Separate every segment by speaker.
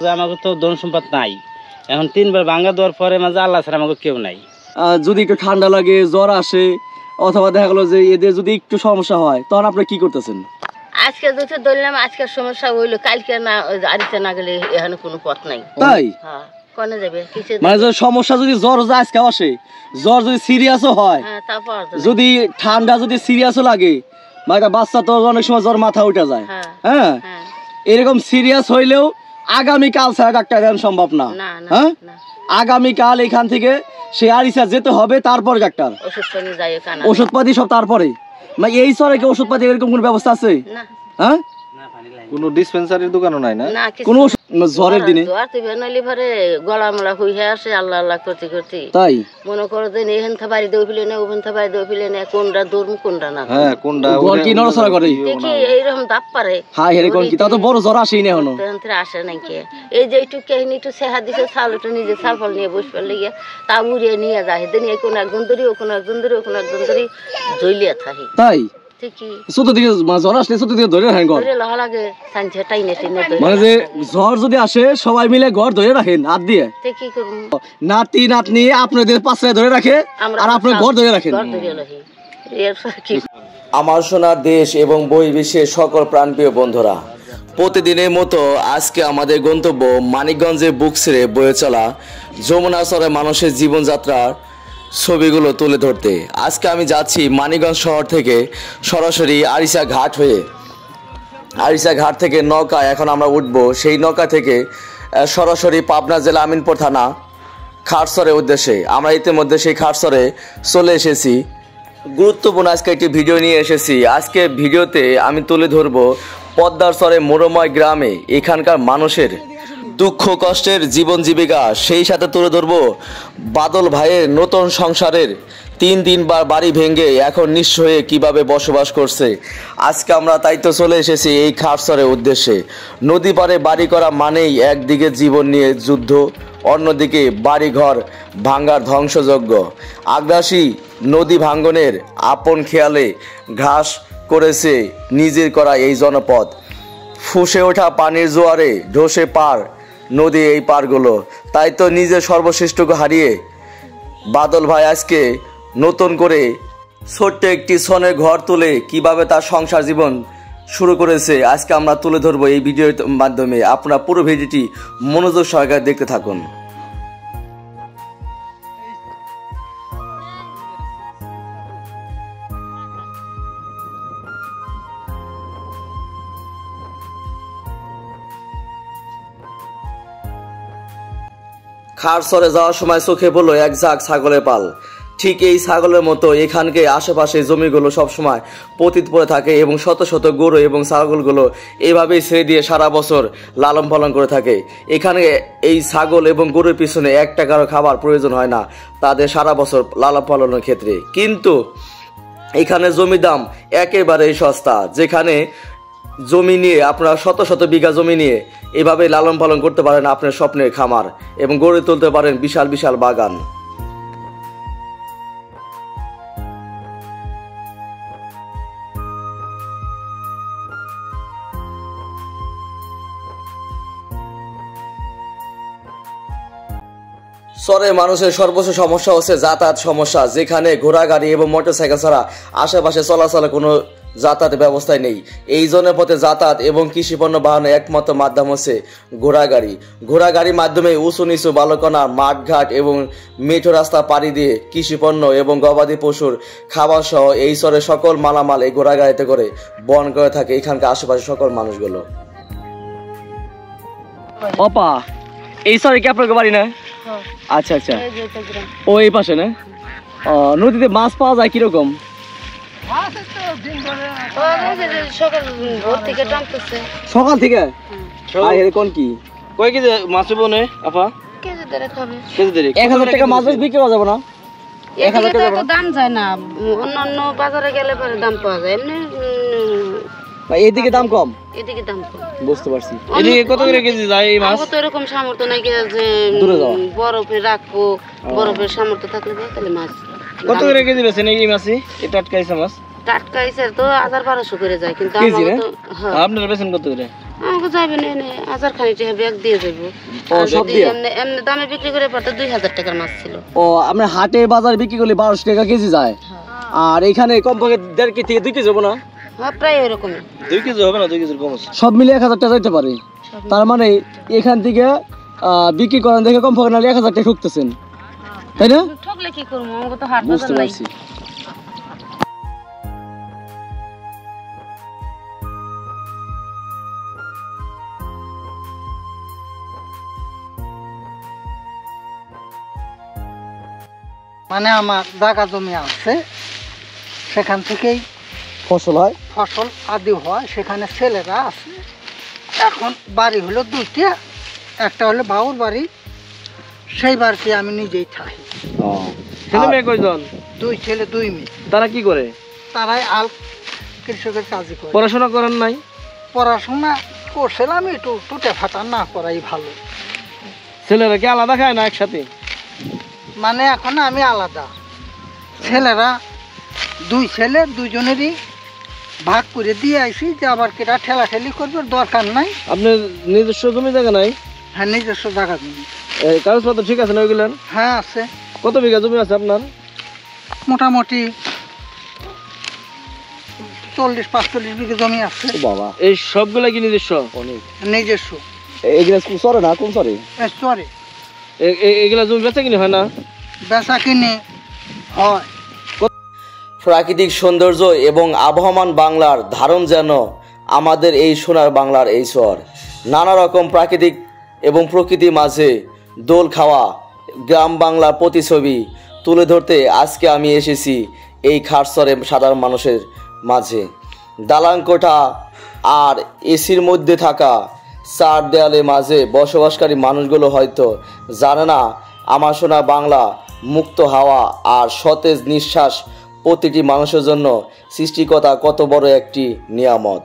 Speaker 1: আমাকে তো ধন সম্পদ নাই, এখন 3 বার ভাঙা দেওয়ার পরে মাঝে আল্লাহ ছাড়া আমাকে কেউ নাই।
Speaker 2: যদি একটু ঠান্ডা লাগে, জ্বর আসে, অথবা দেখা গেলো যে এদের যদি একটু সমস্যা হয়, তখন আপনি কি করতেছেন?
Speaker 3: আজকে দুটো ধরলাম, আজকের সমস্যা হইলো, কালকে না আরিতে না গেলে এখানে কোনো পথ নাই।
Speaker 2: তাই?
Speaker 3: হ্যাঁ, কোনে যাবে?
Speaker 2: মানে সমস্যা যদি জ্বর আজকে আসে, জ্বর যদি সিরিয়াসও হয়, যদি ঠান্ডা যদি সিরিয়াসও লাগে, মানে বাচ্চা তো অনেক সময় জ্বর মাথা উঠে যায়, হ্যাঁ, এরকম সিরিয়াস হইলেও আগামীকাল ছাড়া ডাক্তার দেখানো সম্ভব না। হ্যাঁ, আগামীকাল এখান থেকে সে আরিসা যেতে হবে, তারপর ডাক্তার ওষুধপাতি সব তারপরে। মানে এই সরে কি ওষুধপাতি এরকম কোনো ব্যবস্থা আছে? হ্যাঁ,
Speaker 4: কোনো ডিসপেন্সারির দোকানও নাই না?
Speaker 2: কোনো জ্বরের দিনে
Speaker 3: গলা মলা হয়ে আসে, আল্লাহ আল্লাহ করতে করতে
Speaker 2: তাই
Speaker 3: মনে করো যে এখান থেকে বাড়ি দেও ফেলে না, ওখান থেকে বাড়ি দেও ফেলে না, কোনটা দৌড় কোনটা না।
Speaker 4: হ্যাঁ, কোনটা
Speaker 2: কি নড়াচড়া করে
Speaker 3: দেখি এইরকম দাপ পারে।
Speaker 2: হ্যাঁ, এরকম কি? তা তো বড় জ্বর আসেই না এখনো।
Speaker 3: আসে নাকি? এই যে একটু কাহিনী একটু সেহা দিছে, চালটা নিজে চাল ফল নিয়ে বসবার লেগে তা উড়িয়ে নিয়ে যায়, নিয়ে কোনো একজন ধরি, কোনো একজন ধরি, কোনো একজন ধরি জ্বলিয়া থাকি।
Speaker 2: তাই মানে যে জ্বর যদি আসে সবাই মিলে ঘর ধরে রাখেন হাত দিয়ে, নাতি নাতনি আপনাদের পাশে ধরে রাখে আর আপনার ঘর ধরে রাখেন।
Speaker 5: আমার সোনার দেশ এবং বহির্বিশ্বের সকল প্রাণপ্রিয় বন্ধুরা, প্রতিদিনের মতো আজকে আমাদের গন্তব্য মানিকগঞ্জের বুক ছেড়ে বয়ে চলা যমুনা চরে মানুষের জীবনযাত্রার ছবিগুলো তুলে ধরতে। আজকে আমি যাচ্ছি মানিকগঞ্জ শহর থেকে সরাসরি আরিচা ঘাট হয়ে, আরিচা ঘাট থেকে নৌকা এখন আমরা উঠব, সেই নৌকা থেকে সরাসরি পাবনা জেলা আমিনপুর থানা খারসরের উদ্দেশ্যে। আমরা ইতিমধ্যে সেই খারসরে চলে এসেছি। গুরুত্বপূর্ণ আজকে একটি ভিডিও নিয়ে এসেছি। আজকে ভিডিওতে আমি তুলে ধরব পদ্মার চরে মোরময় গ্রামে এখানকার মানুষের দুঃখ কষ্টের জীবন জীবিকা, সেই সাথে তুলে ধরব বাদল ভাইয়ের নতুন সংসারের 3 বাড়ি ভেঙে এখন নিঃস্ব হয়ে কীভাবে বসবাস করছে। আজকে আমরা তাই তো চলে এসেছি এই খারসরের উদ্দেশ্যে। নদী পাড়ে বাড়ি করা মানেই একদিকে জীবন নিয়ে যুদ্ধ, অন্যদিকে বাড়িঘর ভাঙ্গার ধ্বংসযজ্ঞ। আগ্রাসী নদী ভাঙ্গনের আপন খেয়ালে ঘাস করেছে নিজের করা এই জনপদ। ফুসে ওঠা পানির জোয়ারে ধসে পার নদী এই পারগুলো। তাই তো নিজের সর্বশ্রেষ্ঠকে হারিয়ে বাদল ভাই আজকে নতুন করে ছোট্ট একটি ছনের ঘর তুলে কিভাবে তার সংসার জীবন শুরু করেছে আজকে আমরা তুলে ধরবো এই ভিডিওর মাধ্যমে। আপনারা পুরো ভিডিওটি মনোযোগ সহকারে দেখতে থাকুন। খারসরে যাওয়ার সময় চোখে পড়লো এক ঝাঁক ছাগলের পাল। ঠিক এই ছাগলের মতো এখানকে আশেপাশে জমিগুলো সবসময় পতিত পড়ে থাকে এবং শত শত গরু এবং ছাগলগুলো এইভাবেই ছেড়ে দিয়ে সারা বছর লালন পালন করে থাকে। এখানে এই ছাগল এবং গরুর পিছনে 1 টাকারও খাবার প্রয়োজন হয় না তাদের সারা বছর লালন পালনের ক্ষেত্রে। কিন্তু এখানে জমির দাম একেবারেই সস্তা, যেখানে জমি নিয়ে আপনারা শত শত বিঘা জমি নিয়ে এভাবে লালন পালন করতে পারেন আপনার স্বপ্নের খামার এবং গড়ে তুলতে পারেন বিশাল বিশাল বাগান। চরে মানুষের সর্বোচ্চ সমস্যা হচ্ছে যাতায়াত সমস্যা, যেখানে ঘোড়াগাড়ি এবং মোটরসাইকেল ছাড়া আশেপাশে চলাচলে কোনো যাতায়াত ব্যবস্থায় নেই। এই জনের পথে যাতায়াত এবং কৃষিপণ্য বাহনের একমাত্র মাধ্যম হচ্ছে ঘোড়াগাড়ি। ঘোড়াগাড়ির মাধ্যমে উঁচু নিচু বালুকণা মাঠঘাট এবং মেঠো রাস্তা পাড়ি দিয়ে কৃষিপণ্য এবং গবাদি পশুর খাবার সহ এই চরের সকল মালামাল এই ঘোড়াগাড়িতে করে বহন করে থাকে এখানকার আশেপাশে সকল মানুষগুলো।
Speaker 2: অপা, এই চরে কি আপনার বাড়ি না? আচ্ছা আচ্ছা, ও এই পাশে না? নদীতে মাছ পাওয়া যায় কিরকম? সকাল থেকে কোন কি
Speaker 1: কয় কেজি মাছ বনে আপা?
Speaker 3: কেজি ধরে খাবে।
Speaker 2: 1000 টাকা মাছ বিক্রি করা যাবে না?
Speaker 3: 1000 টাকা তো দাম যায় না, অন্যান্য বাজারে গেলে পরে দাম পাওয়া যায়, এমনি
Speaker 2: এইদিকে দাম কম,
Speaker 3: এদিকে দাম কম।
Speaker 2: বুঝতে পারছি।
Speaker 1: এদিকে কত করে কেজি যায় এই মাছ?
Speaker 3: তো এরকম সামর্থ্য নাই যে বরফে রাখবো, বরফের সামর্থ্য থাকলে তাহলে মাছ।
Speaker 1: কত করে কেজি বেচেন এই মাছই? এটা টাটকা মাছ
Speaker 3: টাটকা তো 1200 করে যায়, কিন্তু
Speaker 1: আপনারা বেচেন কত করে?
Speaker 3: আমাকে যাবে না এনে 1000 খানি টাকা ব্যাগ দিয়ে যাবো।
Speaker 2: ও,
Speaker 3: আর
Speaker 2: সব
Speaker 3: যদি
Speaker 2: দিয়ে?
Speaker 3: এমনি এমনি দামে বিক্রি করে পারতো 2000 টাকার মাছ ছিল।
Speaker 2: ও আমরা হাটে বাজারে বিক্রি করলে 1200 টাকা কেজি যায়, আর এখানে কমপক্ষে 1.5 কেজি থেকে 2 কেজি হবে না?
Speaker 3: হ্যাঁ প্রায় ওরকমই।
Speaker 4: 2 কেজি হবে না, 2 কেজির কম আছে।
Speaker 2: সব মিলে 1000 টাকা যাইতে পারে। তার মানে এখান থেকে বিক্রি করেন দেখে কমপক্ষে নাহলে 1000 টাকা ঠকতেছেন, তাই না?
Speaker 3: ঠকলে কি করবো, আমাকে তো হাট
Speaker 2: বুঝতে
Speaker 3: বাজার নাই।
Speaker 2: পারছি।
Speaker 6: মানে আমার জায়গা জমি আছে, সেখান থেকেই
Speaker 2: ফসল হয়।
Speaker 6: ফসল আদি হয়, সেখানে ছেলেরা আছে। এখন বাড়ি হলো 2টা, একটা হলো বাবুর বাড়ি, সেই বাড়িতে আমি নিজেই থাকি।
Speaker 2: ছেলে মেয়ে কয়জন?
Speaker 6: 2 ছেলে 2 মেয়ে।
Speaker 2: তারা কি করে?
Speaker 6: তারাই আল কৃষকের কাজই করে।
Speaker 2: পড়াশোনা করেন নাই?
Speaker 6: পড়াশোনা করছিলাম, একটু টুটে ফাটা না করাই ভালো।
Speaker 2: ছেলেরা কি আলাদা খায় না একসাথে?
Speaker 6: মানে এখন আমি আলাদা, ছেলেরা 2 ছেলে 2জনেরই ভাগ করে দিয়ে আইছি, যে আবার কেটা ঠেলাঠেলি করবে দরকার নাই।
Speaker 2: আপনার নিজস্ব জমি জায়গা নাই?
Speaker 6: হ্যাঁ, নিজস্ব জায়গা জমি।
Speaker 2: কাগজপত্র ঠিক আছে না ওইগুলো?
Speaker 6: হ্যাঁ আছে,
Speaker 2: কত বিঘা জমি আছে আপনার?
Speaker 6: মোটামুটি 40-45 বিঘা জমি আছে।
Speaker 2: বাবা, এই সবগুলা কি নিজস্ব?
Speaker 6: নিজস্ব।
Speaker 2: এগুলা সরে না? কোন সরে?
Speaker 6: চরে
Speaker 2: এগুলা জমি বেচা কিনে হয় না?
Speaker 6: বেচা কিনে হয়।
Speaker 5: প্রাকৃতিক সৌন্দর্য এবং আবহমান বাংলার ধারণ যেন আমাদের এই সোনার বাংলার এই শহর। নানা রকম প্রাকৃতিক এবং প্রকৃতির মাঝে দোল খাওয়া গ্রাম বাংলার প্রতিছবি তুলে ধরতে আজকে আমি এসেছি এই খারসরে সাধারণ মানুষের মাঝে। দালান কোঠা আর এসির মধ্যে থাকা 4 দেয়ালের মাঝে বসবাসকারী মানুষগুলো হয়তো জানে না আমার সোনা বাংলা মুক্ত হাওয়া আর সতেজ নিঃশ্বাস প্রতিটি মানুষের জন্য সৃষ্টিকর্তা কত বড় একটি নিয়ামত।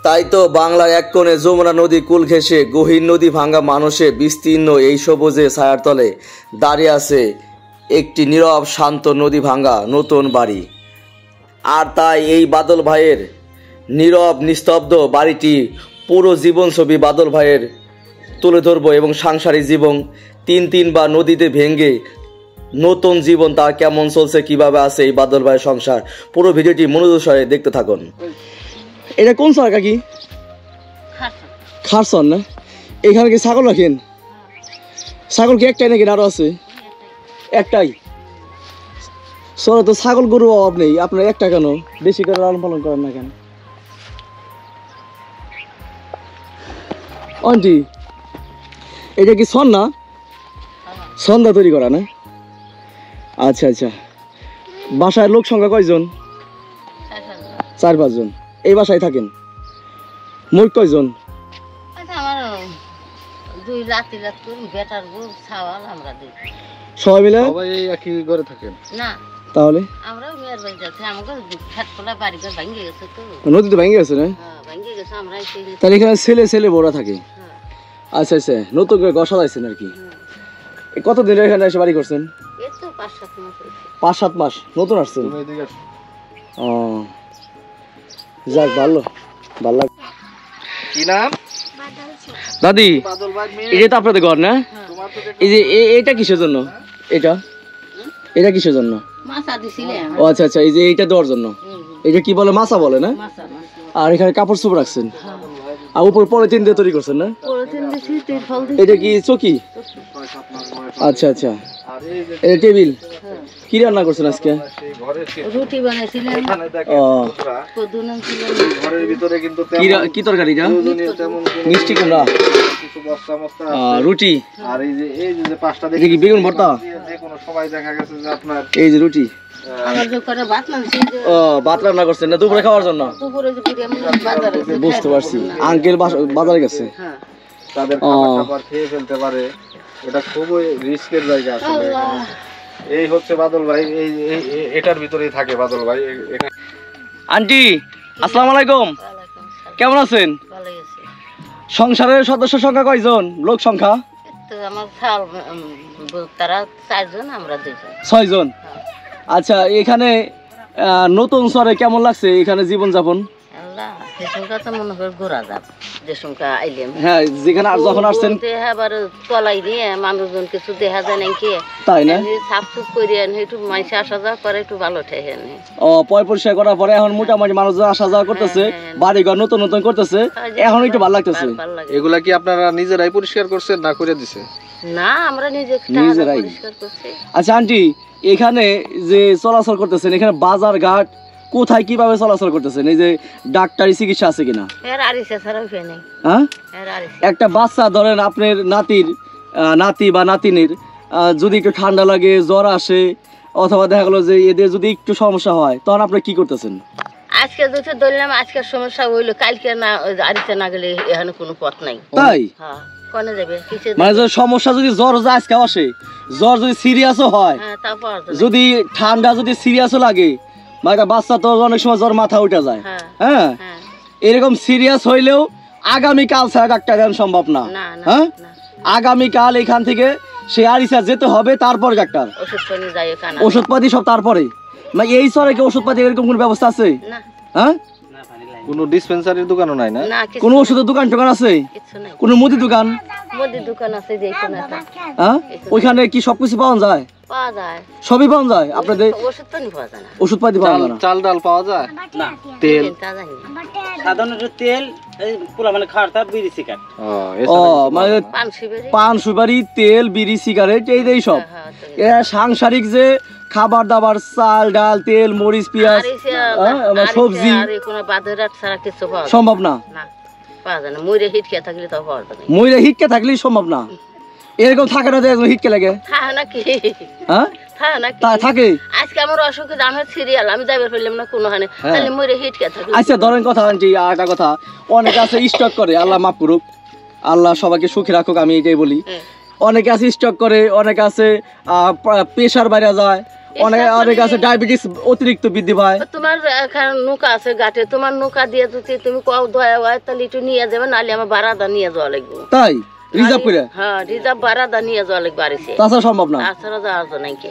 Speaker 5: তাই তো বাংলার এক কোণে যমুনা নদী কুল ঘেঁষে গহীন নদী ভাঙ্গা মানুষে বিস্তীর্ণ এই সবুজে ছায়ার তলে দাঁড়িয়ে আছে একটি নীরব শান্ত নদী ভাঙ্গা নতুন বাড়ি। আর তাই এই বাদল ভাইয়ের নীরব নিস্তব্ধ বাড়িটি পুরো জীবন ছবি বাদল ভাইয়ের তুলে ধরবো এবং সাংসারিক জীবন 3 বার নদীতে ভেঙে নতুন জীবন তার কেমন চলছে, কিভাবে আছে এই বাদল ভাইয়ের সংসার। পুরো ভিডিওটি মনোযোগ সহকারে দেখতে থাকুন।
Speaker 2: এটা কোন সর কাকি? খারসন না? এখানে কি ছাগল রাখেন? ছাগল কি একটাই নাকি আরো আছে? একটাই। সরে তো ছাগল গরু অভাব নেই, আপনার একটা কেন? বেশি করে লালন পালন করেন না কেন? আন্টি, এটা কি সন না? সন্ধ্যা তৈরি করা না? আচ্ছা আচ্ছা। বাসায় লোক সংখ্যা কয়জন? 4-5 জন। এই বাসায় থাকেন? মোট কয়জন?
Speaker 3: আমার 2 লাতি বেটার গো ছাওয়াল, আমরা 2
Speaker 2: সবাই মিলে?
Speaker 4: সবাই এই একই ঘরে থাকেন?
Speaker 3: না,
Speaker 2: তাহলে
Speaker 3: আমরাও মেয়ের বাড়ি যাচ্ছি। আমাকে খেতপলা বাড়ি ঘর ভেঙে গেছে তো।
Speaker 2: নদীতে ভেঙে গেছে না?
Speaker 3: হ্যাঁ ভেঙে গেছে, আমরা
Speaker 2: তাহলে এখানে ছেলে বড়া থাকে? আচ্ছা আচ্ছা, নতুন করে গসা যাইছেন আর কি। কতদিন এখানে এসে বাড়ি করছেন?
Speaker 3: এই তো 5-7 মাস হয়েছে।
Speaker 2: 5-7 মাস নতুন আসছেন?
Speaker 4: তুমি এদিকে আসো।
Speaker 2: ও যাক, ভালো ভালো।
Speaker 4: কি নাম?
Speaker 2: দাদি,
Speaker 4: বাদল ভাই মেয়ে।
Speaker 2: এটা তো আপনাদের ঘর না?
Speaker 4: তোমার তো
Speaker 2: এই যে এটা কিসের জন্য? এটা কিসের জন্য?
Speaker 3: মাছা দিছিলেন?
Speaker 2: ও আচ্ছা আচ্ছা, এই যে এইটা দেওয়ার জন্য। এটা কি বলে? মাছা বলে না?
Speaker 3: মাছা।
Speaker 2: আর এখানে কাপড় চোপড় রাখছেন, আর উপর পলিথিন দিয়ে তৈরি করছেন না?
Speaker 3: পলিথিন দিছি, তিরপল দিছি।
Speaker 2: এটা কি চকি? আচ্ছা আচ্ছা।
Speaker 4: আর এই যে
Speaker 2: এটা টেবিল। কি রান্না করছেন আজকে?
Speaker 4: সেই ঘরে
Speaker 3: রুটি বানাইছিলেন,
Speaker 4: এখানে দেখেন
Speaker 2: ও
Speaker 4: বন্ধুরা,
Speaker 3: কদুন ছিলেন।
Speaker 4: ঘরের ভিতরে কিন্তু
Speaker 2: কি তরকারি এটা?
Speaker 4: তেমন কোনো
Speaker 2: মিষ্টি কুমড়া,
Speaker 4: কিছু বস্তা মস্তা
Speaker 2: রুটি।
Speaker 4: আর এই যে পাঁচটা
Speaker 2: এটা কি বেগুন ভর্তা?
Speaker 4: যে কোনো সময় দেখা গেছে যে আপনার
Speaker 2: এই যে রুটি।
Speaker 3: আমার যে করে ভাত নামছি,
Speaker 2: ও ভাত রান্না করছেন না দুপুরে খাওয়ার জন্য?
Speaker 3: দুপুরে যে বিরিয়ানি বাজারে
Speaker 2: বুঝতে পারছি, আঙ্কেল বাজারে গেছে।
Speaker 3: হ্যাঁ।
Speaker 4: তাদের খাবার খেয়ে ফেলতে পারে, এটা খুবই রিস্কের জায়গা আসলে এখানে। এই হচ্ছে বাদল ভাই, এটার ভিতরেই থাকে বাদল ভাই।
Speaker 2: আন্টি আসসালামু আলাইকুম,
Speaker 3: ওয়ালাইকুম আসসালাম।
Speaker 2: কেমন আছেন?
Speaker 3: ভালো আছে।
Speaker 2: সংসারের সদস্য সংখ্যা কয়জন? লোক সংখ্যা?
Speaker 3: তো আমার ছাল তারা 4 জন, আমরা 2 জন।
Speaker 2: 6 জন। আচ্ছা, এখানে নতুন শহরে কেমন লাগছে এখানে জীবনযাপন?
Speaker 3: আল্লাহ সে সংখ্যা তো মনে কর ঘোরা যাব যে সংখ্যা আইলেন
Speaker 2: হ্যাঁ যেখানে আর যখন আসছেন
Speaker 3: আবার তলাই নিয়ে মানুষজন কিছু দেখা যায় নাকি
Speaker 2: তাই না
Speaker 3: সাফ সুফ করে একটু মানুষ আসা যাওয়া করে একটু ভালো ঠেকে নেই
Speaker 2: ও পয় পরিষ্কার করার পরে এখন মোটামুটি মানুষজন আসা যাওয়া করতেছে বাড়ি ঘর নতুন নতুন করতেছে এখন একটু ভালো লাগতেছে
Speaker 4: এগুলা কি আপনারা নিজেরাই পরিষ্কার করছেন না করে দিছে?
Speaker 3: না আমরা
Speaker 2: নিজেরাই
Speaker 3: পরিষ্কার করছি।
Speaker 2: আচ্ছা আন্টি এখানে যে চলাচল করতেছেন এখানে বাজার ঘাট কোথায় কিভাবে চলাচল করতেছেন এই যে ডাক্তারি চিকিৎসা আছে কিনা
Speaker 3: এর আরিসা ছাড়া উঠে নেই
Speaker 2: হ্যাঁ
Speaker 3: এর আরিসা
Speaker 2: একটা বাচ্চা ধরেন আপনার নাতি বা নাতিনের যদি একটু ঠান্ডা লাগে জ্বর আসে অথবা দেখা গেলো যে এদের যদি একটু সমস্যা হয় তখন আপনি কি করতেছেন?
Speaker 3: আজকে দুটো ধরলাম আজকের সমস্যা হইলো কালকে না আরিসা না গেলে এখানে কোনো পথ নাই
Speaker 2: তাই
Speaker 3: হ্যাঁ কোনে যাবে কিসে
Speaker 2: মানে যে সমস্যা যদি জ্বর আজকে আসে জ্বর যদি সিরিয়াসও হয়
Speaker 3: হ্যাঁ তারপর
Speaker 2: যদি ঠান্ডা যদি সিরিয়াসও লাগে মানে বাচ্চা তো অনেক সময় জ্বর মাথা উঠে যায়
Speaker 3: হ্যাঁ
Speaker 2: হ্যাঁ
Speaker 3: হ্যাঁ
Speaker 2: এরকম সিরিয়াস হইলেও আগামীকাল ছাড়া ডাক্তার দেখানো সম্ভব না
Speaker 3: না না
Speaker 2: হ্যাঁ
Speaker 3: না
Speaker 2: আগামীকাল এখান থেকে সে আরিসা যেতে হবে তারপর ডাক্তার
Speaker 3: ওষুধ পানি যায় কানা
Speaker 2: ওষুধপাতি সব তারপরে মানে এই সরে কি ওষুধপাতি এরকম কোনো ব্যবস্থা আছে
Speaker 3: না
Speaker 2: হ্যাঁ
Speaker 4: কোনো ডিসপেন্সারির দোকানও নাই না?
Speaker 3: না কিছু
Speaker 2: কোনো ওষুধের দোকান টোকান আছে
Speaker 3: কিছু নাই
Speaker 2: কোনো মুদি দোকান
Speaker 3: মুদির দোকান আছে যে কোনাটা
Speaker 2: হ্যাঁ ওইখানে কি সবকিছু পাওয়া যায়
Speaker 3: পাওয়া যায়
Speaker 2: সবই পাওয়া যায় আপনাদের
Speaker 3: ওষুধ পানি পাওয়া যায় না
Speaker 2: ওষুধপাতি পাওয়া যায় না
Speaker 4: চাল ডাল পাওয়া যায়?
Speaker 1: না
Speaker 4: তেল?
Speaker 3: তা জানি না।
Speaker 1: সাধারণত তেল পুরা মানে খাওয়াটা বিড়ি সিগারেট
Speaker 4: ও
Speaker 2: ও মানে
Speaker 3: পান শিবিরে
Speaker 2: পান সুপারি তেল বিড়ি সিগারেট এই সব
Speaker 3: হ্যাঁ তো
Speaker 2: এরা সাংসারিক যে খাবার দাবার চাল ডাল তেল মরিচ পেঁয়াজ আমার সবজি
Speaker 3: আর কোনো বাদের রাত ছাড়া কিছু পাওয়া যায়
Speaker 2: সম্ভব না
Speaker 3: না পাওয়া যায় না মরে হিটকে থাকলে তো পাওয়া যায় না
Speaker 2: ময়রা হিটকে থাকলেই সম্ভব না এরকম থাকে না যে একজন হিটকে লাগে
Speaker 3: থাকে নাকি
Speaker 2: হ্যাঁ
Speaker 3: থাকে নাকি
Speaker 2: তা থাকে
Speaker 3: আজকে আমার অসুখে আমার সিরিয়াল আমি যাইবার পারলাম না কোনো হানে
Speaker 2: হ্যাঁ।
Speaker 3: তাহলে মরে হিটকে থাকলে
Speaker 2: আচ্ছা ধরেন কথা আনটি আর একটা কথা অনেকে আছে স্টক করে আল্লাহ মাফ করুক আল্লাহ সবাইকে সুখী রাখুক আমি এটাই বলি
Speaker 3: হ্যাঁ।
Speaker 2: অনেকে আছে স্টক করে অনেকে আছে প্রেশার বাইরে যায় অনেকে আছে ডায়াবেটিস অতিরিক্ত বৃদ্ধি পায়
Speaker 3: তোমার এখানে নৌকা আছে ঘাটে তোমার নৌকা দিয়ে যদি তুমি কও দয়া হয় তাহলে একটু নিয়ে যাবে নাহলে আমার বারাদা নিয়ে যাওয়া লাগবে
Speaker 2: তাই রিজার্ভ করে
Speaker 3: হ্যাঁ রিজার্ভ বারাদা নিয়ে যাওয়া লাগবে বাড়িতে
Speaker 2: তাছাড়া সম্ভব না
Speaker 3: তাছাড়া যাওয়া যায় নাকি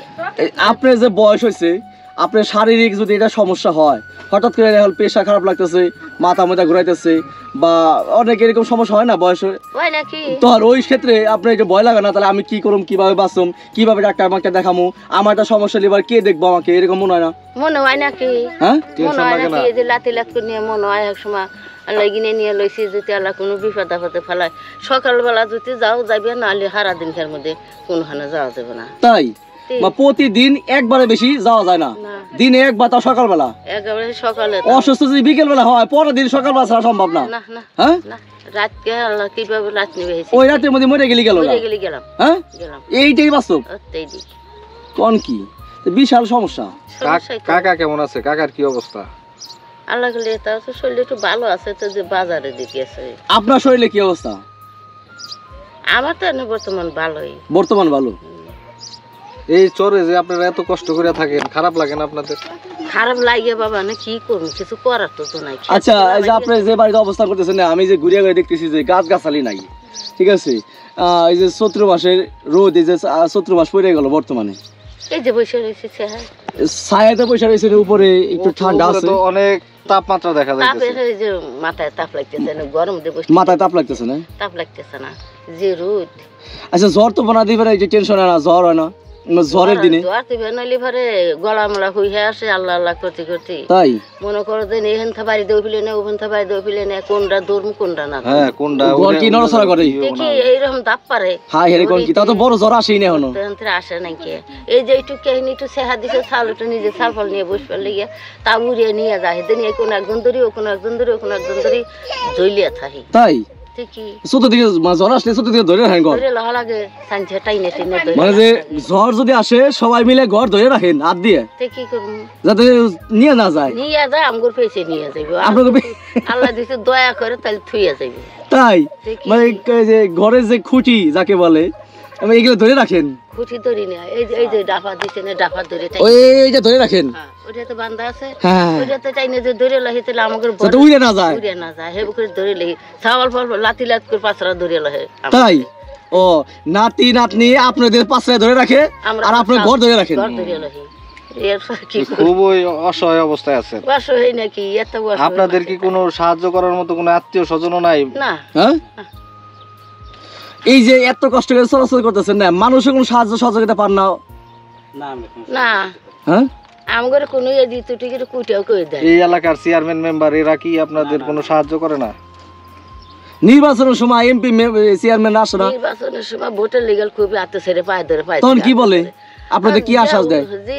Speaker 2: আপনার যে বয়স হয়েছে আপনার শারীরিক যদি এটা সমস্যা হয় হঠাৎ করে এখন পেশা খারাপ লাগতেছে মাথা মাথা ঘুরাইতেছে বা অনেক এরকম সমস্যা হয় না বয়সে
Speaker 3: হয় নাকি
Speaker 2: তো আর ওই ক্ষেত্রে আপনার এটা ভয় লাগে না তাহলে আমি কি করুম কিভাবে বাঁচুম কিভাবে ডাক্তার আমাকে দেখামো আমার একটা সমস্যা এবার কে দেখবো আমাকে এরকম মনে হয় না
Speaker 3: মনে হয় নাকি
Speaker 2: হ্যাঁ
Speaker 3: মনে হয় নাকি এই যে লাতি লাত করে নিয়ে মনে হয় এক সময় আল্লাহ কিনে নিয়ে লইছি যদি আল্লাহ কোনো বিপদ আপদে ফেলায় সকালবেলা যদি যাও যাবে নাহলে সারা দিনকার মধ্যে কোনখানে যাওয়া যাবে না
Speaker 2: তাই বা প্রতিদিন একবারে বেশি যাওয়া যায় না
Speaker 3: না।
Speaker 2: দিনে একবার তাও সকালবেলা
Speaker 3: একেবারে সকালে
Speaker 2: অসুস্থ যদি বিকেল বেলা হয় পরের দিন সকালবেলা ছাড়া সম্ভব না
Speaker 3: না না
Speaker 2: হ্যাঁ
Speaker 3: না রাতকে আল্লাহ কিভাবে রাত নিবে
Speaker 2: ওই রাতের মধ্যে মরে গেলি গেল না
Speaker 3: গেলে গেলাম
Speaker 2: হ্যাঁ
Speaker 3: গেলাম
Speaker 2: এইটাই বাস্তব
Speaker 3: ওতেই দিই
Speaker 2: কোন কি তো বিশাল সমস্যা
Speaker 3: সমস্যাই তো।
Speaker 4: কাকা কেমন আছে? কাকার কি অবস্থা?
Speaker 3: আল্লাহ গেলে তা তো শরীর একটু ভালো আছে তো যে বাজারে দিকে আছে
Speaker 2: আপনার শরীরে কি অবস্থা?
Speaker 3: আমার তো এনে বর্তমান ভালোই
Speaker 2: বর্তমান ভালো।
Speaker 4: এই চরে যে আপনারা এত কষ্ট করে থাকেন খারাপ লাগে না আপনাদের?
Speaker 3: খারাপ লাগে বাবা না কি করবো কিছু করার তো নাই
Speaker 2: আচ্ছা এই যে আপনি যে বাড়িতে অবস্থান করতেছেন না আমি যে ঘুরিয়ে ঘুরে দেখতেছি যে গাছ গাছালি নাই ঠিক আছে এই যে চৈত্র মাসের রোদ এই যে চৈত্র মাস পড়ে গেল বর্তমানে
Speaker 3: এই যে বসে রয়েছে
Speaker 2: ছায়াতে বসে রয়েছে উপরে একটু ঠান্ডা
Speaker 4: উপরে
Speaker 2: আছে
Speaker 4: তো অনেক তাপমাত্রা দেখা
Speaker 3: তাপে
Speaker 4: যাইতেছে।
Speaker 3: এই যে মাথায় তাপ লাগতেছে না গরম দিয়ে বসে
Speaker 2: মাথায় তাপ লাগতেছে না
Speaker 3: তাপ লাগতেছে না যে রোদ
Speaker 2: আচ্ছা জ্বর তো বানা দিবে না এই যে টেনশন হয় না জ্বর হয় না জ্বরের দিনে
Speaker 3: জ্বর দিবে নইলে পরে গলা মলা হইয়া আসে আল্লাহ আল্লাহ করতে করতে
Speaker 2: তাই
Speaker 3: মনে করো যে এখান থেকে বাড়ি দেও ফেলে না ওখান থেকে বাড়ি দেও ফেলে না কোনটা দৌড়ম কোনটা না
Speaker 4: হ্যাঁ কোনটা
Speaker 2: ঘর কি নড়াচড়া করে
Speaker 3: দেখি এইরকম দাপ পারে
Speaker 2: হ্যাঁ হেরে কোন কি তা তো বড় জ্বর আসেই না এখনো
Speaker 3: তখন থেকে আসে নাকি এই যে একটু কাহিনী একটু সেহা দিছে চাল একটু নিজে চাল ফল নিয়ে বসবার লেগে তা উড়িয়ে নিয়ে যায় সেদিন কোনো একজন ধরি ও কোনো একজন ধরি ও কোনো একজন ধরি জ্বলিয়া থাকি
Speaker 2: তাই
Speaker 3: ঠিকই
Speaker 2: চতুর্দিকে জ্বর আসলে চতুর্দিকে ধরে রাখেন ঘর
Speaker 3: ধরে লহা লাগে সাঞ্জে টাইনে টাইনে ধরে
Speaker 2: মানে যে জ্বর যদি আসে সবাই মিলে ঘর ধরে রাখেন হাত দিয়ে
Speaker 3: কি করবো
Speaker 2: যাতে নিয়ে না যায়
Speaker 3: নিয়ে যায় আমগুর পেয়েছে নিয়ে যাইব
Speaker 2: আপনাকে
Speaker 3: আল্লাহ দিছে দয়া করে তাহলে থুইয়া যাইব
Speaker 2: তাই
Speaker 3: ঠিকই।
Speaker 2: মানে এই যে ঘরের যে খুঁটি যাকে বলে আমি এগুলো ধরে রাখেন
Speaker 3: খুঁটি ধরি না এই যে ডাফা দিছে না ডাফা ধরে টাই
Speaker 2: ওই এইটা ধরে রাখেন
Speaker 3: হ্যাঁ ওটা তো বান্ধা আছে
Speaker 2: হ্যাঁ
Speaker 3: ওটা তো চাইনে যে ধরে লহে তাহলে আমাকে
Speaker 2: যাতে উড়ে না যায়
Speaker 3: উড়ে না যায় হেব করে ধরে লহি ছাওয়াল ফল লাতি লাত করে পাছরা ধরে লহে
Speaker 2: তাই ও নাতি নাতনি আপনাদের পাশে ধরে রাখে
Speaker 3: আমরা
Speaker 2: আর আপনার ঘর ধরে রাখেন
Speaker 3: ঘর ধরে লহি
Speaker 4: খুবই অসহায় অবস্থায় আছেন।
Speaker 3: অসহায় নাকি এত অসহায়?
Speaker 4: আপনাদের কি কোনো সাহায্য করার মতো কোনো আত্মীয় স্বজনও নাই?
Speaker 3: না।
Speaker 2: হ্যাঁ, এই যে এত কষ্ট করে চলাচল করতেছেন না, মানুষের কোনো সাহায্য সহযোগিতা পান না?
Speaker 3: না।
Speaker 2: হ্যাঁ,
Speaker 3: আমার কোনো এদিক তুটিকে কুটিও করে দেয়।
Speaker 4: এই এলাকার চেয়ারম্যান মেম্বার এরা কি আপনাদের কোনো সাহায্য করে না?
Speaker 2: নির্বাচনের সময় এমপি চেয়ারম্যান আসে না?
Speaker 3: নির্বাচনের সময় ভোটের লিগাল খুবই আত্ম ছেড়ে পায়ে ধরে পায়।
Speaker 2: তখন কি বলে? আপনাদের কি আশ্বাস দেয়?
Speaker 3: যে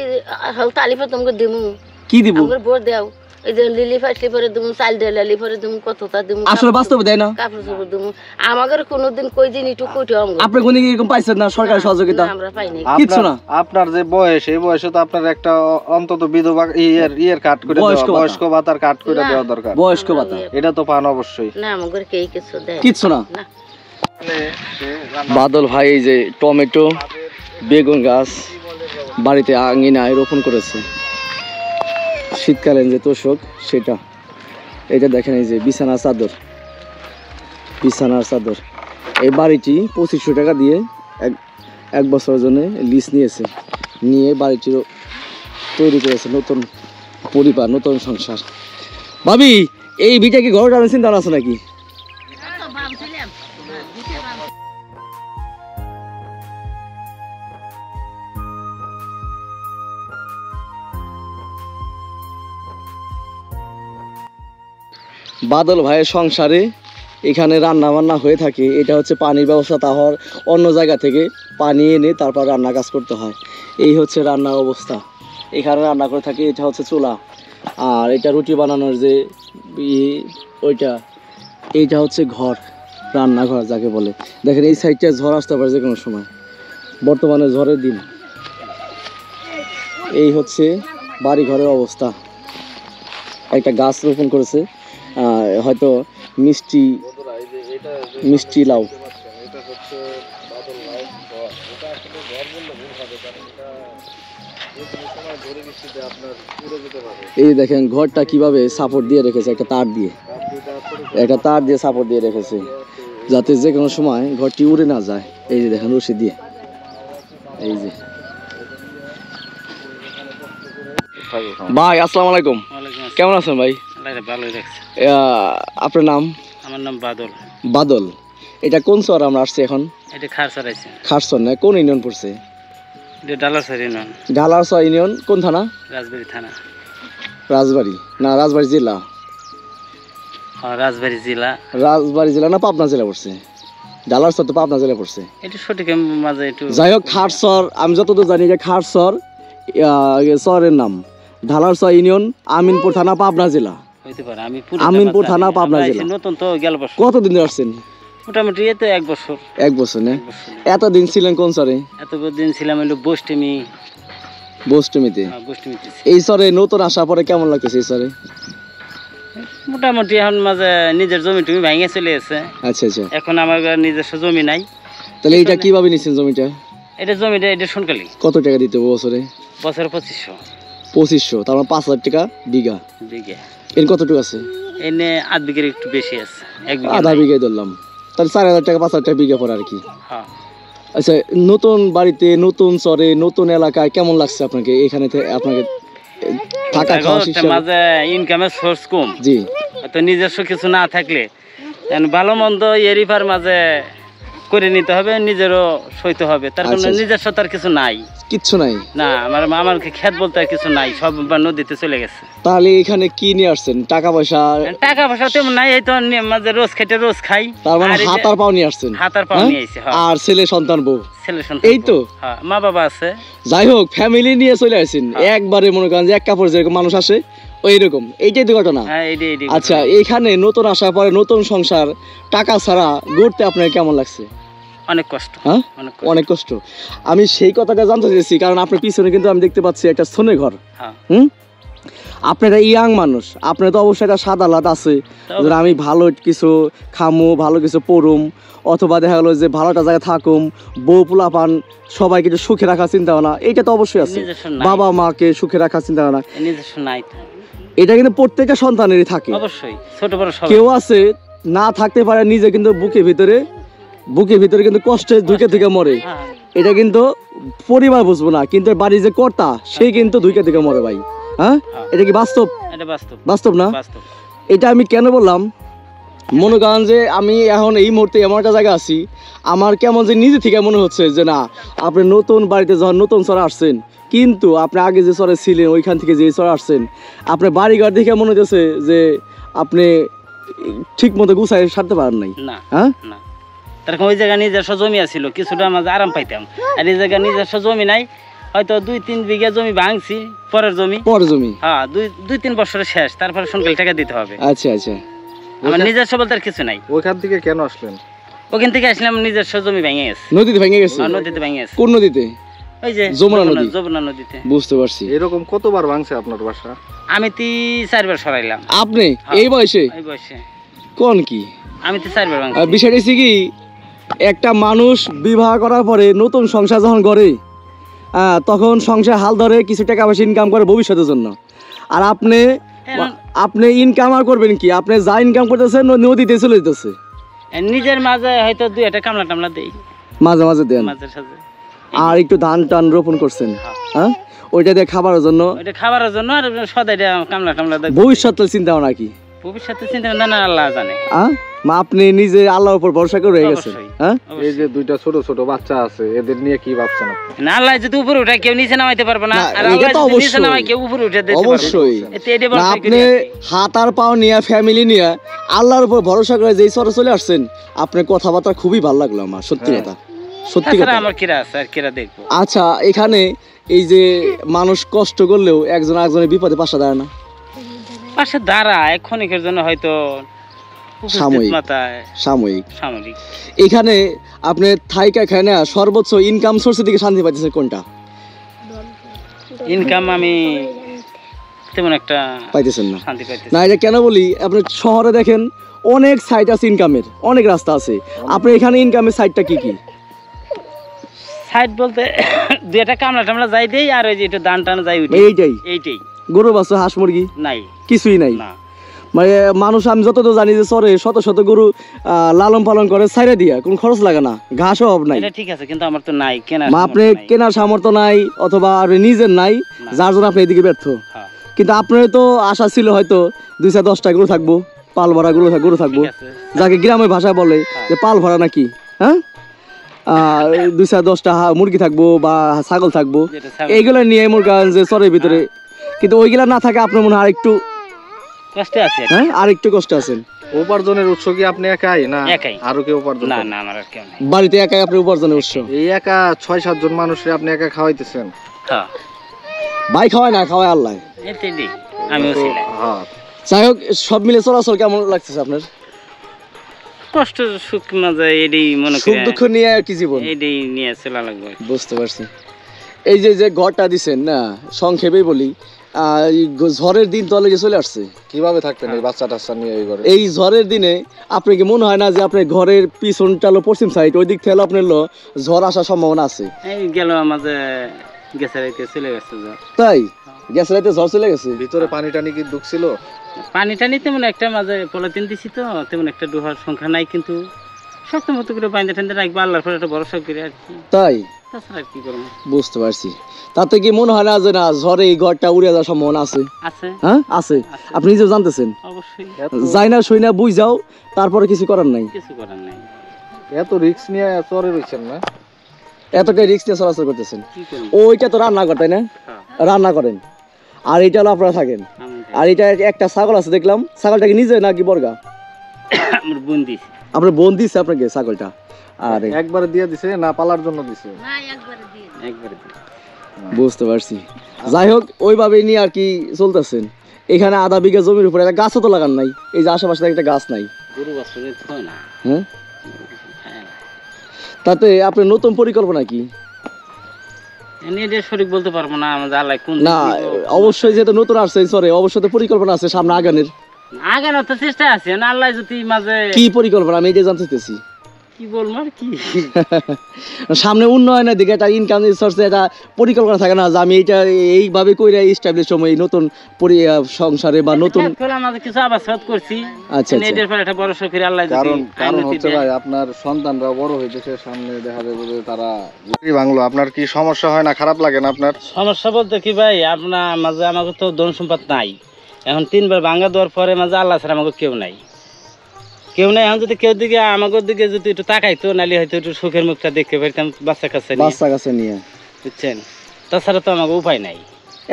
Speaker 3: তালিফা তোমাকে দিমু,
Speaker 2: কি দিব?
Speaker 3: আমার ভোট দাও, এই যে লিলি ফাসলি পরে দিমু, চাল ডাল লালি পরে দিমু, কতটা দিমু,
Speaker 2: আসলে বাস্তবে দেয় না?
Speaker 3: কাপড় চোপড় দিমু। আমাদের কোনোদিন কই দিন একটু কুটিও
Speaker 2: আপনি কোনো এরকম পাইছেন না সরকারি সহযোগিতা?
Speaker 3: আমরা পাইনি
Speaker 2: কিচ্ছু না।
Speaker 4: আপনার যে বয়স, এই বয়সে তো আপনার একটা অন্তত বিধবা ইয়ের কাট করে দেওয়া, বয়স্ক ভাতার কাট করে দেওয়া দরকার।
Speaker 2: বয়স্ক ভাতা
Speaker 3: মানে
Speaker 4: এটা তো পান অবশ্যই।
Speaker 3: না, আমাদের কেই কিছু দেয়
Speaker 2: কিচ্ছু না।
Speaker 3: না।
Speaker 2: বাদল ভাই এই যে টমেটো বেগুন গাছ বাড়িতে আঙিনায় রোপণ করেছে, শীতকালীন যে তোষক সেটা। এটা দেখেন এই যে বিছানার চাদর, বিছানার চাদর। এই বাড়িটি 2500 টাকা দিয়ে এক বছরের জন্য লিজ নিয়েছে, নিয়ে বাড়িটি তৈরি করেছে, নতুন পরিবার, নতুন সংসার। ভাবি, এই ভিটা কি ঘর টানার চিন্তা আছে নাকি? বাদল ভাইয়ের সংসারে এখানে রান্না বান্না হয়ে থাকে। এটা হচ্ছে পানির ব্যবস্থা, তাহলে অন্য জায়গা থেকে পানি এনে তারপর রান্না কাজ করতে হয়। এই হচ্ছে রান্নার অবস্থা, এখানে রান্না করে থাকে। এটা হচ্ছে চুলা, আর এটা রুটি বানানোর যে ওইটা, এইটা হচ্ছে ঘর, রান্নাঘর যাকে বলে। দেখেন এই সাইডটা ঝড় আসতে পারে যে কোনো সময়, বর্তমানে ঝড়ের দিন। এই হচ্ছে বাড়ি ঘরের অবস্থা। একটা গাছ রোপণ করেছে, হয়তো মিষ্টি লাউ। এই দেখেন ঘরটা কিভাবে সাপোর্ট দিয়ে রেখেছে, একটা তার দিয়ে সাপোর্ট দিয়ে রেখেছে, যাতে যে কোনো সময় ঘরটি উড়ে না যায়। এই যে দেখেন রশি দিয়ে। এই যে ভাই, আসসালামু আলাইকুম, কেমন আছেন ভাই? আপনার নাম?
Speaker 1: আমার নাম বাদল।
Speaker 2: বাদল, এটা কোন শহর আমরা আসছি এখন?
Speaker 1: এটা খারসর আছে।
Speaker 2: খারসর না, কোন ইউনিয়ন পড়ছে?
Speaker 1: এটা ডালারসর ইউনিয়ন।
Speaker 2: ডালারসর ইউনিয়ন কোন থানা?
Speaker 1: রাজবাড়ি থানা।
Speaker 2: রাজবাড়ি না, রাজবাড়ি জেলা?
Speaker 1: হ্যাঁ, রাজবাড়ি জেলা।
Speaker 2: রাজবাড়ি জেলা না পাবনা জেলা পড়ছে? ডালারসর তো পাবনা জেলা পড়ছে।
Speaker 1: এটা সঠিক মাঝে একটু।
Speaker 2: যাই হোক, খারসর আমি যতদূর জানি যে খারসর শহরের নাম, ঢালারসর ইউনিয়ন, আমিনপুর থানা, পাবনা জেলা।
Speaker 1: হইতে পারে, আমি
Speaker 2: আমিনপুর থানা, পাবনা জেলা।
Speaker 1: নতুন তো গেল বছর।
Speaker 2: কতদিন ধরে আসছেন?
Speaker 1: মোটামুটি এতে 1 বছর।
Speaker 2: 1 বছর না? এতদিন ছিলেন কোন শহরে?
Speaker 1: এতদিন ছিলাম হলো বষ্টমী।
Speaker 2: বষ্টমীতে?
Speaker 1: বষ্টমীতে।
Speaker 2: এই শহরে নতুন আসার পরে কেমন লাগতেছে এই শহরে?
Speaker 1: মোটামুটি এখন মাঝে নিজের জমি টমি ভেঙে চলে এসে।
Speaker 2: আচ্ছা আচ্ছা।
Speaker 1: এখন আমার নিজস্ব জমি নাই।
Speaker 2: তাহলে এটা কিভাবে নিছেন জমিটা?
Speaker 1: এটা জমিটা এটা শুনকালি।
Speaker 2: কত টাকা দিতে হবে বছরে?
Speaker 1: বছরে 2500।
Speaker 2: 2500, তার মানে 5000 টাকা বিঘা।
Speaker 1: বিঘা।
Speaker 2: এর কতটুকু আছে?
Speaker 1: এনে 8 বিঘার একটু বেশি আছে। 1 বিঘা।
Speaker 2: আধা বিঘাই ধরলাম, তাহলে 4000 টাকা 5000 টাকা বিঘা পড়ে আর কি।
Speaker 1: হ্যাঁ।
Speaker 2: আচ্ছা, নতুন বাড়িতে, নতুন শহরে, নতুন এলাকায় কেমন লাগছে আপনাকে? এখানে আপনাকে থাকা খাওয়া
Speaker 1: মাঝে ইনকামের সোর্স কম।
Speaker 2: জি।
Speaker 1: তো নিজস্ব কিছু না থাকলে ভালো মন্দ এরিফার মাঝে করে নিতে হবে, নিজেরও সইতে হবে। তার কারণে নিজস্ব তার কিছু নাই,
Speaker 2: কিচ্ছু নাই না।
Speaker 1: আমার ক্ষেত বলতে আর কিছু নাই, সব নদীতে চলে গেছে।
Speaker 2: তাহলে এখানে কি নিয়ে আসছেন? টাকা পয়সা?
Speaker 1: টাকা পয়সা তেমন নাই, এই তো মাঝে রোজ খেটে রোজ খাই।
Speaker 2: তার মানে হাতার পাও নিয়ে আসছেন?
Speaker 1: হাতার পাও নিয়ে আইছি।
Speaker 2: আর ছেলে সন্তান বউ?
Speaker 1: ছেলে সন্তান।
Speaker 2: এই তো?
Speaker 1: হ্যাঁ, মা বাবা আছে।
Speaker 2: যাই হোক, ফ্যামিলি নিয়ে চলে আসছেন একবারে, মনে করেন যে এক কাপড় যেরকম মানুষ আসে ওইরকম, এইটাই তো ঘটনা। আচ্ছা, এইখানে নতুন আসার পরে নতুন সংসার, টাকা ছাড়া গড়তে আপনার কেমন লাগছে?
Speaker 1: অনেক কষ্ট।
Speaker 2: হ্যাঁ, অনেক কষ্ট। আমি সেই কথাটা জানতে চাইছি, কারণ আপনার পিছনে কিন্তু আমি দেখতে পাচ্ছি একটা ছনে ঘর। আপনারা ইয়াং মানুষ, আপনার তো অবশ্যই একটা সাদা লাদ আছে, আমি ভালো কিছু খামু, ভালো কিছু পড়ুম, অথবা দেখা গেলো যে ভালো একটা জায়গায় থাকুম, বউ পোলা পান সবাইকে একটু সুখে রাখার চিন্তা ভাবনা, এইটা তো অবশ্যই আছে। বাবা মাকে সুখে রাখার চিন্তা ভাবনা, এটা কিন্তু প্রত্যেকটা সন্তানেরই থাকে।
Speaker 1: অবশ্যই ছোট বড় সব।
Speaker 2: কেউ আছে না থাকতে পারে, নিজে কিন্তু বুকের ভিতরে কিন্তু কষ্টে ঢুকে থেকে মরে। এটা কিন্তু পরিবার বুঝবো না, কিন্তু বাড়ির যে কর্তা সেই কিন্তু দুইটা দিকে মরে ভাই। হ্যাঁ, এটা কি বাস্তব?
Speaker 1: এটা বাস্তব,
Speaker 2: বাস্তব না?
Speaker 1: বাস্তব।
Speaker 2: এটা আমি কেন বললাম, মনে করেন যে আমি এখন এই মুহূর্তে এমন একটা জায়গা আছি, আমার কেমন যে নিজে থেকে মনে হচ্ছে যে না, আপনি নতুন বাড়িতে যখন নতুন চরে আসছেন, কিন্তু আপনি আগে যে চরে ছিলেন ওইখান থেকে যে চরে আসছেন, আপনার বাড়িঘর দেখে মনে হচ্ছে যে আপনি ঠিক মতো গুছাই সারতে পারেন নাই।
Speaker 1: না,
Speaker 2: হ্যাঁ,
Speaker 1: না, তার ওই জায়গা নিজস্ব জমি আছিল, কিছুটা আমাদের আরাম পাইতাম। আর এই জায়গা নিজস্ব জমি নাই, হয়তো 2-3 বিঘা জমি ভাঙছি, পরের জমি। হ্যাঁ, 2-3 বছরের শেষ, তারপরে সরকারি টাকা দিতে হবে।
Speaker 2: আচ্ছা আচ্ছা,
Speaker 1: আমার নিজস্ব বলতে আর কিছু নাই।
Speaker 4: ওইখান থেকে কেন আসলেন?
Speaker 1: ওখান থেকে আসলাম, নিজস্ব জমি ভেঙে গেছে।
Speaker 2: নদীতে ভেঙে গেছে?
Speaker 1: নদীতে ভেঙে গেছে।
Speaker 2: কোন নদীতে?
Speaker 1: ওই যে যমুনা নদীতে।
Speaker 2: বুঝতে পারছি।
Speaker 4: এরকম কতবার ভাঙছে আপনার বাসা?
Speaker 1: আমি 4বার সরাইলাম।
Speaker 2: আপনি এই বয়সে?
Speaker 1: এই বয়সে
Speaker 2: কোন কি?
Speaker 1: আমি 4বার ভাঙছি।
Speaker 2: বিষয়টা হচ্ছে কি, একটা মানুষ বিবাহ করার পরে নতুন সংসার যখন করে, তখন সংসার হাল ধরে কিছু টাকা পয়সা ইনকাম করে ভবিষ্যতের জন্য। আর আপনি ইনকাম আর করবেন কি? আপনি যা ইনকাম করতেছেন নদীতে চলে যেতেছে।
Speaker 1: নিজের মাঝে হয়তো 2-1টা কামলা টামলা দেই,
Speaker 2: মাঝে মাঝে দেন,
Speaker 1: মাঝে সাঝে।
Speaker 2: আর একটু ধান টান রোপণ করছেন, হ্যাঁ, ওইটা দিয়ে খাবারের জন্য,
Speaker 1: ওইটা খাবারের জন্য। আর সদাই কামলা টামলা দেই।
Speaker 2: ভবিষ্যতের চিন্তা ভাবনা কি?
Speaker 1: ভবিষ্যতের চিন্তা ভাবনা আল্লাহ জানে।
Speaker 2: আপনি নিজে আল্লাহর উপর ভরসা করে রয়ে গেছেন। হ্যাঁ,
Speaker 4: এই যে 2টা ছোট ছোট বাচ্চা আছে, এদের নিয়ে কি ভাবছেন আপনি?
Speaker 1: না, আল্লাহ যদি উপরে উঠায় কেউ নিচে নামাইতে পারবে না, আর আল্লাহ যদি নিচে নামায় কেউ উপরে উঠে দিতে পারবে।
Speaker 2: অবশ্যই।
Speaker 1: এটা বলতে
Speaker 2: আপনি হাত আর পাও নিয়ে ফ্যামিলি নিয়ে আল্লাহর উপর ভরসা করে যেই চরে চলে আসছেন, আপনার কথাবার্তা খুবই ভালো লাগলো আমার, সত্যি কথা, সত্যি কথা।
Speaker 1: আমার কিরা আছে আর কিরা দেখবো।
Speaker 2: আচ্ছা, এখানে এই যে মানুষ কষ্ট করলেও একজন আরেকজনের বিপদে পাশে দাঁড়ায় না?
Speaker 1: পাশে দাঁড়ায়, ক্ষণিকের জন্য হয়তো
Speaker 2: সাময়িক। এখানে আপনি থাইকা খায় না সর্বোচ্চ ইনকাম সোর্সের দিকে শান্তি পাইতেছেন কোনটা?
Speaker 1: ইনকাম আমি তেমন একটা
Speaker 2: পাইতেছেন না?
Speaker 1: শান্তি পাইতেছি
Speaker 2: না, এটা কেন বলি, আপনি শহরে দেখেন অনেক সাইট আছে ইনকামের, অনেক রাস্তা আছে। আপনি এখানে ইনকামের সাইটটা কি কি?
Speaker 1: সাইট বলতে 2টা কামলা টামলা যাই দেই, আর ওই যে একটু দান টান যাই, এইটাই।
Speaker 2: গরু বাচ্চা হাঁস মুরগি
Speaker 1: নাই,
Speaker 2: কিছুই নাই। মানে মানুষ, আমি যতদূর জানি যে চরে শত শত গরু লালন পালন করে ছাইরা দিয়া, কোনো খরচ লাগে না, ঘাসও অভাব নাই।
Speaker 1: এটা ঠিক আছে, কিন্তু আমার তো নাই কেনার।
Speaker 2: আপনি কেনার সামর্থ্য নাই, অথবা আপনি নিজের নাই, যার জন্য আপনি এদিকে ব্যর্থ। কিন্তু আপনার তো আশা ছিল হয়তো 2-10টা গরু থাকবো, পাল ভরা গরু থাকবো, যাকে গ্রামের ভাষায় বলে যে পাল ভরা নাকি। হ্যাঁ, 2-10টা মুরগি থাকবো বা ছাগল থাকবো, এইগুলো নিয়ে মুরগান যে চরের ভিতরে। কিন্তু ওইগুলা না থাকে আপনার মনে হয় আরেকটু
Speaker 1: কষ্টে আছে।
Speaker 2: হ্যাঁ, আরেকটু কষ্টে আছেন।
Speaker 4: উপার্জনের উৎস কি আপনি একাই না আরো কেউ উপার্জন?
Speaker 1: না না, আমার আর কেউ নাই।
Speaker 2: বাড়িতে একাই আপনি উপার্জনের উৎস?
Speaker 4: এই একা 6-7 জন মানুষকে আপনি একা খাওয়াইতেছেন?
Speaker 1: হ্যাঁ,
Speaker 2: ভাই খাওয়ায় না, খাওয়ায় আল্লাহ।
Speaker 1: আমিও ছিলাম।
Speaker 2: যাই হোক, সব মিলে চলাচল কেমন লাগতেছে আপনার?
Speaker 1: কষ্ট সুখ মাঝে এটাই মনে করি,
Speaker 2: সুখ দুঃখ নিয়ে আর কি জীবন,
Speaker 1: এটাই নিয়ে চলা লাগবে।
Speaker 2: বুঝতে পারছি। এই যে ঘরটা দিছেন না, সংক্ষেপেই বলি, ঝড়ের দিন তলে চলে আসছে,
Speaker 4: কিভাবে থাকতেন এই বাচ্চা টাচ্চা নিয়ে এই ঘরে?
Speaker 2: এই ঝড়ের দিনে আপনার কি মনে হয় না যে আপনার ঘরের পিছনটা হলো পশ্চিম সাইড, ওই দিক থেকে আপনার ঝড় আসার সম্ভাবনা আছে?
Speaker 1: এই গেল আমাদের গ্যাসের রাইতে চলে গেছে ঝড়।
Speaker 2: তাই গ্যাসের রাইতে ঝড় চলে গেছে?
Speaker 4: ভিতরে পানি টানি কি ঢুকছিল?
Speaker 1: পানি টানি তেমন একটা মাঝে পলিথিন দিছি, তো তেমন একটা ডুহার সংখ্যা নাই, কিন্তু শক্ত মতো করে বাইন্দা ঠান্ডা রাখবো, আল্লাহর পরে একটা ভরসা করে আর কি।
Speaker 2: তাই?
Speaker 1: তাছাড়া আর কি করবো?
Speaker 2: বুঝতে পারছি। তাতে কি মনে হয় না যে না, ঝড়ে এই ঘরটা উড়ে যাওয়ার সম্ভাবনা আছে?
Speaker 1: আছে।
Speaker 2: হ্যাঁ, আছে। আপনি নিজেও জানতেছেন?
Speaker 1: অবশ্যই।
Speaker 2: যাই না শুই না বুঝ যাও, তারপরে কিছু করার নাই।
Speaker 1: কিছু করার নাই।
Speaker 4: এত রিস্ক নিয়ে চরে রইছেন না?
Speaker 2: এতটাই রিস্ক নিয়ে চলাচল করতেছেন? ওইটা তো রান্না করতেন না, রান্না করেন, আর এটা হলো আপনারা থাকেন। আর এটা একটা ছাগল আছে দেখলাম, ছাগলটা কি নিজে নাকি বর্গা?
Speaker 1: আমার বোন দিছে।
Speaker 2: আপনার বোন দিছে আপনাকে ছাগলটা? আর
Speaker 4: একবারে দিয়ে দিছে না পালার জন্য দিছে?
Speaker 3: না, একবারে দিয়ে।
Speaker 2: বুঝতে পারছি। যাই হোক, ওইভাবে নিয়ে আর কি চলতেছেন। এখানে আধা বিঘা জমির উপরে একটা গাছও তো লাগান নাই, এই যে আশেপাশে একটা গাছ নাই।
Speaker 1: গরু বাছুর তো না।
Speaker 2: হ্যাঁ, তাতে আপনার নতুন পরিকল্পনা কি?
Speaker 1: এটা সঠিক বলতে পারবো না, আমাদের আল্লাহ কোন
Speaker 2: না, অবশ্যই যেহেতু নতুন আসছেন সরে, অবশ্যই তো পরিকল্পনা আছে সামনে আগানোর।
Speaker 1: আগানোর তো চেষ্টা আছে না, আল্লাহ যদি মাঝে
Speaker 2: কি পরিকল্পনা আমি এটা জানতে চাইছি।
Speaker 1: কি কি বলবো আর কি
Speaker 2: সামনে উন্নয়নের দিকে একটা ইনকাম সোর্সে একটা পরিকল্পনা থাকে না যে আমি এইটা এইভাবে কইরা এস্টাবলিশ সময় নতুন সংসারে বা নতুন
Speaker 1: আমাদের কিছু আবাদ করছি।
Speaker 2: আচ্ছা আচ্ছা
Speaker 1: এটার পর একটা বড় শখের আল্লাহ যদি
Speaker 4: কারণ হচ্ছে ভাই আপনার সন্তানরা বড় হইতেছে, সামনে দেখা যাবে যে তারা বাংলো, আপনার কি সমস্যা হয় না, খারাপ লাগে না আপনার?
Speaker 1: সমস্যা বলতে কি ভাই, আপনার মাঝে আমাকে তো ধন সম্পদ নাই, এখন 3 বার ভাঙা দেওয়ার পরে মাঝে আল্লাহ ছাড়া আমাকে কেউ নাই। এখন যদি কেউ দিকে আমাকে দিকে যদি একটু তাকাইতো, নালি হয়তো একটু সুখের মুখটা দেখতে পারতাম বাচ্চা কাছে নিয়ে, বুঝছেন? তাছাড়া তো আমাকে উপায় নাই।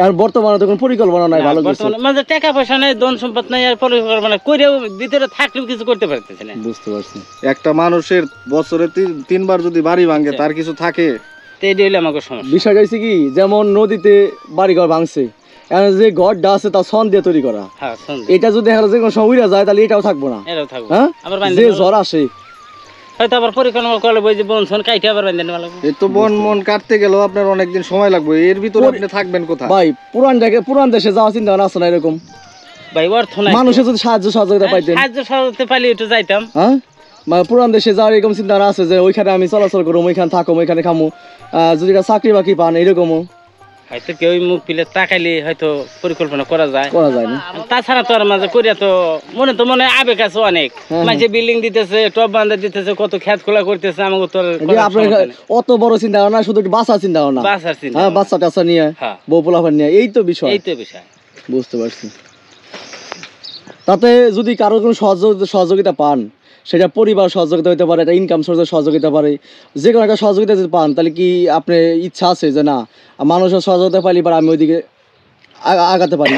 Speaker 2: আর বর্তমানে তো কোনো পরিকল্পনা নাই ভালো কিছু,
Speaker 1: মানে টাকা পয়সা নাই, ধন সম্পদ নাই, আর পরিকল্পনা কইরেও ভিতরে থাকলেও কিছু করতে পারতেছে না।
Speaker 2: বুঝতে পারছি।
Speaker 4: একটা মানুষের বছরে 3 বার যদি বাড়ি ভাঙে তার কিছু থাকে,
Speaker 1: তো এটাই হলো আমাকে সমস্যা।
Speaker 2: বিষয় হচ্ছে কি, যেমন নদীতে বাড়িঘর ভাঙছে, যে ঘরটা আছে তা সন দিয়ে তৈরি করা, এটা যদি দেখা যায় কোনো সময় উড়ে যায় তাহলে এটাও থাকবো না, হ্যাঁ যে ঝড় আসে
Speaker 1: হয়তো আবার পরিকল্পনা করলে বই যে বন সন কাইটে আবার বাঁধে নেওয়া লাগবে।
Speaker 4: এই তো বন কাটতে গেলেও আপনার অনেকদিন সময় লাগবে, এর ভিতরে আপনি থাকবেন কোথায়?
Speaker 2: ভাই পুরান দেশে যাওয়ার চিন্তা ভাবনা আছে না এরকম?
Speaker 1: ভাই অর্থ নাই,
Speaker 2: মানুষের যদি সাহায্য সহযোগিতা পাইতেন,
Speaker 1: সাহায্য সহযোগিতা পাইলে একটু যাইতাম।
Speaker 2: হ্যাঁ, পুরান দেশে যাওয়ার এরকম চিন্তা ভাবনা আছে যে ওইখানে আমি চলাচল করবো, ওইখানে থাকবো, ওইখানে খামো, যদি চাকরি বাকরি পান এরকমও
Speaker 1: হয়তো কেউ মুখ পিলে তাকাইলে হয়তো পরিকল্পনা করা যায়
Speaker 2: না।
Speaker 1: তাছাড়া তো আর মাঝে করিয়া তো মনে আবেগ আছে অনেক, মাঝে বিল্ডিং দিতেছে, টপ বান্ধা দিতেছে, কত খেত খোলা করতেছে, আমাকে তো
Speaker 2: অত বড় চিন্তা ভাবনা, শুধু বাচ্চা চিন্তা ভাবনা, বাচ্চা টাচ্চা নিয়ে, বউ পোলাপান নিয়ে, এই তো বিষয়। বুঝতে পারছি। তাতে যদি কারো কোনো সহযোগিতা পান, সেটা পরিবার সহযোগিতা হতে পারে, একটা ইনকাম সোর্সের সহযোগিতা পারে, যে কোনো একটা সহযোগিতা যদি পান, তাহলে কি আপনার ইচ্ছা আছে যে না মানুষের সহযোগিতা পাইলে এবার আমি ওইদিকে আগাতে পারি?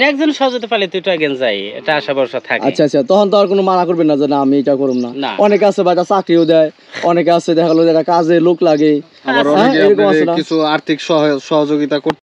Speaker 1: একজন সহযোগিতা পাইলে তো এটা আগে যাই, এটা আশা ভরসা থাকে।
Speaker 2: আচ্ছা আচ্ছা, তখন তো আর কোনো মানা করবেন না যে না আমি এটা করব না? অনেকে আছে বা একটা চাকরিও দেয়, অনেকে আছে দেখা গেলো একটা কাজে লোক লাগে,
Speaker 4: আবার কিছু আর্থিক সহযোগিতা